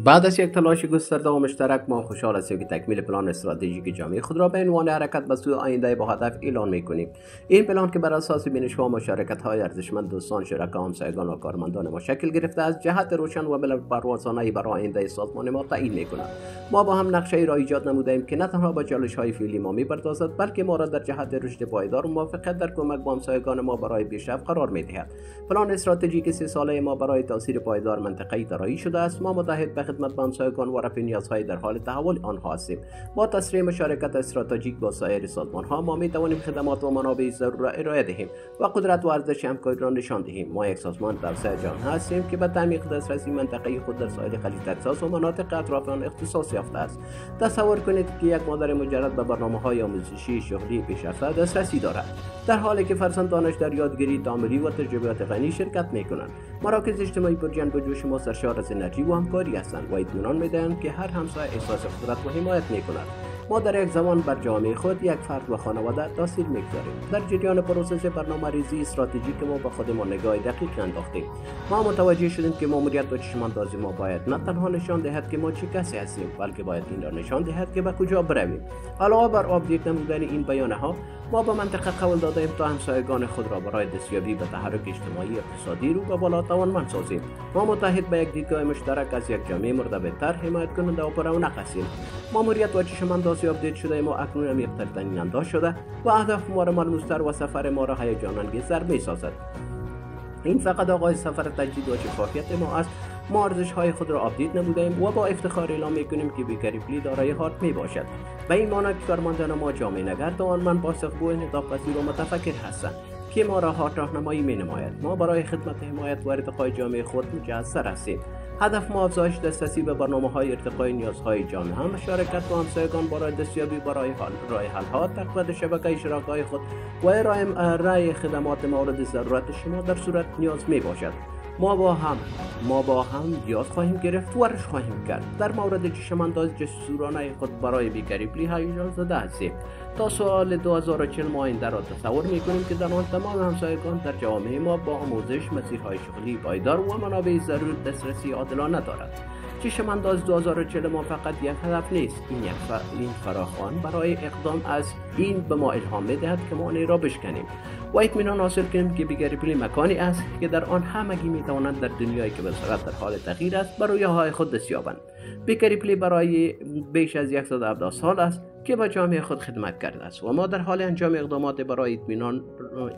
بعد از یک تلاش گسترده و مشترک، ما خوشحال هستیم که تکمیل پلان استراتژیک جامعه خود را به عنوان حرکت به سوی آینده با هدف اعلان می‌کنیم. این پلان که بر اساس بینش‌ها و مشارکت‌های ارزشمند دوستان، شرکا، همسایگان و کارمندان ما شکل گرفته است، جهت روشن و بلندپروازانه‌ای برای آینده سازمان ما تعیین می‌کند. ما با هم نقشه‌ای را ایجاد نموده‌ایم که نه تنها با چالش‌های فعلی ما می‌پردازد، بلکه ما را در جهت رشد پایدار و موفقیت در کمک با همسایگان ما برای پیشرفت قرار می‌دهد. پلان استراتژیک 3 ساله ما برای تاثیر پایدار منطقه‌ای طراحی شده است. ما متحد به خدمت با همسایگان و رفع نیازهای در حال تحول آنها هستیم. با تسریع مشارکت استراتژیک با سایر سازمان‌ها، ما می‌توانیم خدمات و منابع ضرور را ارائه دهیم و قدرت و ارزش همکاری را نشان دهیم. ما یک سازمان توسعه جهان هستیم که به تعمیق دسترسی منطقه‌ای خود در ساحل خلیج تگزاس و مناطق اطراف آن اختصاص یافته است. تصور کنید که یک مادر مجرد به برنامه‌های آموزشی شغلی پیشرفته دسترسی دارد، در حالی که فرزندانش در یادگیری تعاملی و تجربیات غنی شرکت می‌کنند. مراکز اجتماعی پرجنب و جوش ما سرشار از انرژی و همکاری هستند و اطمینان می‌دهند که هر همسایه احساس قدرت و حمایت می‌کند. ما در یک زمان بر جامعه خود، یک فرد و خانواده تاثیر می‌گذاریم. در جریان پروسس برنامه‌ریزی استراتژیک ما به خودمان نگاه دقیق انداختیم. ما متوجه شدیم که ماموریت و چشم‌انداز ما باید نه تنها نشان دهد که ما چه کسی هستیم، بلکه باید این را نشان دهد که به کجا برویم. علاوه بر آپدیت نمودن این بیانیه‌ها، ما به منطقه قول دادیم تا همسایگان خود را برای دستیابی به تحرک اجتماعی اقتصادی رو به بالا توانمند سازیم. ما متحد به یک دیدگاه مشترک از یک جامعه مرتبط‌تر، حمایت کننده و پررونق هستیم. ماموریت و چشم‌اندازی آپدیت شده ما اکنون عمیق‌تر تعیین‌انداز شده و اهداف ما را ملموس‌تر و سفر ما را هیجان‌انگیزتر می‌سازد. این فقط آغاز سفر تجدید و شفافیت ما است. ما ارزش‌های خود را آپدیت نموده‌ایم و با افتخار اعلام می‌کنیم که بیکریپلی دارای هارت میباشد. به این معنی که کارمندان ما جامعه نگر، توانمند، پاسخگو، انعطاف‌پذیر و متفکر هستند که ما را هارت راهنمایی می‌نماید. ما برای خدمت، حمایت و ارتقای جامعه خود مجهز هستیم. هدف ما افزایش دسترسی به برنامه‌های ارتقای نیازهای جامعه، مشارکت با همسایگان برای دستیابی برای راه حل‌ها، تقویت شبکه شراکای خود و ارائه خدمات مورد ضرورت شما در صورت نیاز میباشد. ما با هم یاد خواهیم گرفت و رشد خواهیم کرد. در مورد چشم‌انداز جسورانه خود برای بیکریپلی هیجان زده هستیم. تا سال 2040 ما آینده را تصور می‌کنیم که در آن تمام همسایگان در جامعه ما با آموزش، مسیرهای شغلی پایدار و منابع ضرور دسترسی عادلانه دارد. چشم‌انداز 2040 ما فقط یک هدف نیست، این فراخوان برای اقدام از این به ما الهام می‌دهد که ما آن را بشکنیم و اطمینان حاصل کنیم که بیکریپلی مکانی است که در آن همگی می‌توانند در دنیایی که به سرعت در حال تغییر است بر رویاهای خود دست یابند. بیکریپلی برای بیش از 117 سال است که به جامعه خود خدمت کرده است و ما در حال انجام اقدامات برای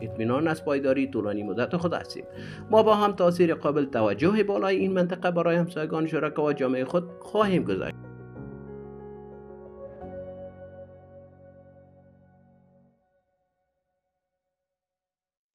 اطمینان از پایداری طولانی مدت خود هستیم. ما با هم تاثیر قابل توجه بالای این منطقه برای همسایگان، شرکا و جامعه خود خواهیم گذاشت.